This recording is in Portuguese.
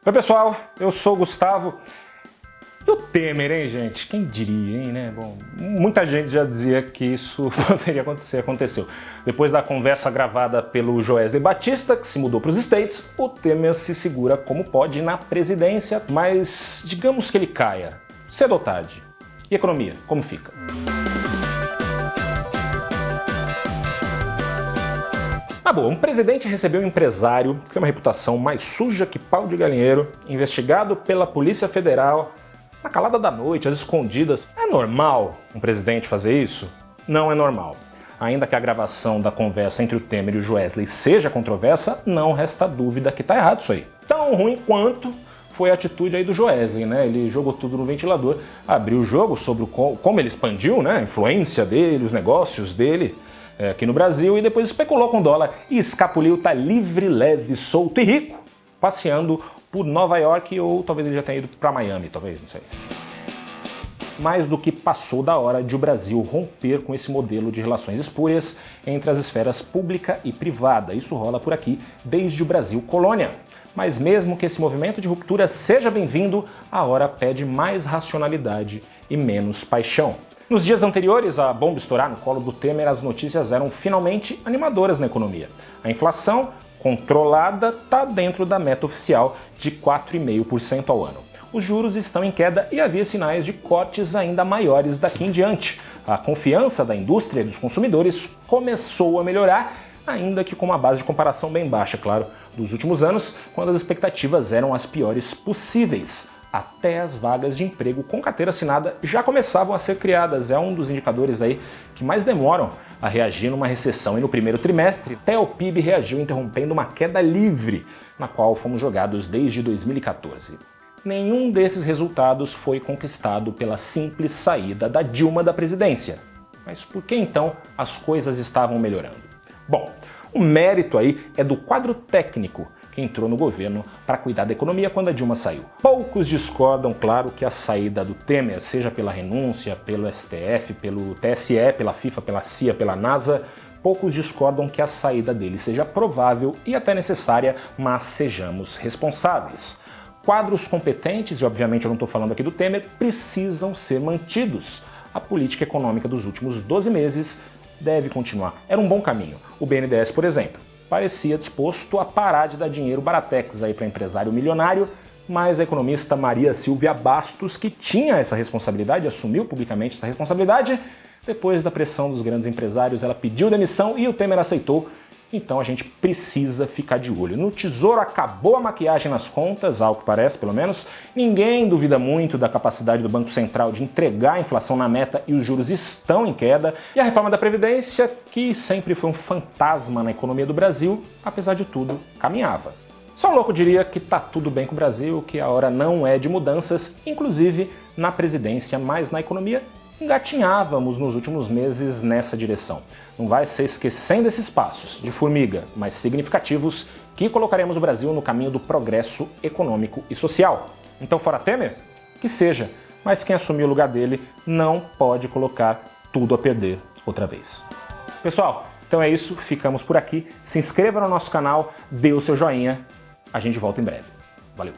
Oi pessoal, eu sou o Gustavo. E o Temer, hein, gente? Quem diria, hein, né? Bom, muita gente já dizia que isso poderia acontecer, aconteceu. Depois da conversa gravada pelo Joesley Batista, que se mudou para os States, o Temer se segura como pode na presidência, mas digamos que ele caia, cedo ou tarde. E economia, como fica? Boa, um presidente recebeu um empresário que tem uma reputação mais suja que pau de galinheiro, investigado pela Polícia Federal, na calada da noite, às escondidas. É normal um presidente fazer isso? Não é normal. Ainda que a gravação da conversa entre o Temer e o Joesley seja controversa, não resta dúvida que tá errado isso aí. Tão ruim quanto foi a atitude aí do Joesley, né? Ele jogou tudo no ventilador, abriu o jogo sobre como ele expandiu, né? A influência dele, os negócios dele aqui no Brasil, e depois especulou com o dólar e escapuliu, tá livre, leve, solto e rico, passeando por Nova York, ou talvez ele já tenha ido para Miami, talvez, não sei. Mais do que passou da hora de o Brasil romper com esse modelo de relações espúrias entre as esferas pública e privada. Isso rola por aqui desde o Brasil colônia. Mas mesmo que esse movimento de ruptura seja bem-vindo, a hora pede mais racionalidade e menos paixão. Nos dias anteriores à bomba estourar no colo do Temer, as notícias eram finalmente animadoras na economia. A inflação, controlada, está dentro da meta oficial de 4,5% ao ano. Os juros estão em queda e havia sinais de cortes ainda maiores daqui em diante. A confiança da indústria e dos consumidores começou a melhorar, ainda que com uma base de comparação bem baixa, claro, dos últimos anos, quando as expectativas eram as piores possíveis. Até as vagas de emprego com carteira assinada já começavam a ser criadas. É um dos indicadores aí que mais demoram a reagir numa recessão. E no primeiro trimestre, até o PIB reagiu interrompendo uma queda livre, na qual fomos jogados desde 2014. Nenhum desses resultados foi conquistado pela simples saída da Dilma da presidência. Mas por que então as coisas estavam melhorando? Bom, o mérito aí é do quadro técnico que entrou no governo para cuidar da economia quando a Dilma saiu. Poucos discordam, claro, que a saída do Temer, seja pela renúncia, pelo STF, pelo TSE, pela FIFA, pela CIA, pela NASA, poucos discordam que a saída dele seja provável e até necessária, mas sejamos responsáveis. Quadros competentes, e obviamente eu não estou falando aqui do Temer, precisam ser mantidos. A política econômica dos últimos 12 meses deve continuar. Era um bom caminho. O BNDES, por exemplo, parecia disposto a parar de dar dinheiro baratex aí para empresário milionário, mas a economista Maria Silvia Bastos, que tinha essa responsabilidade, assumiu publicamente essa responsabilidade, depois da pressão dos grandes empresários, ela pediu demissão e o Temer aceitou. Então a gente precisa ficar de olho. No Tesouro acabou a maquiagem nas contas, ao que parece pelo menos. Ninguém duvida muito da capacidade do Banco Central de entregar a inflação na meta e os juros estão em queda. E a reforma da Previdência, que sempre foi um fantasma na economia do Brasil, apesar de tudo, caminhava. Só um louco diria que tá tudo bem com o Brasil, que a hora não é de mudanças, inclusive na presidência, mas na economia engatinhávamos nos últimos meses nessa direção. Não vai ser esquecendo esses passos de formiga, mas significativos, que colocaremos o Brasil no caminho do progresso econômico e social. Então, fora Temer? Que seja, mas quem assumir o lugar dele não pode colocar tudo a perder outra vez. Pessoal, então é isso, ficamos por aqui. Se inscreva no nosso canal, dê o seu joinha, a gente volta em breve. Valeu!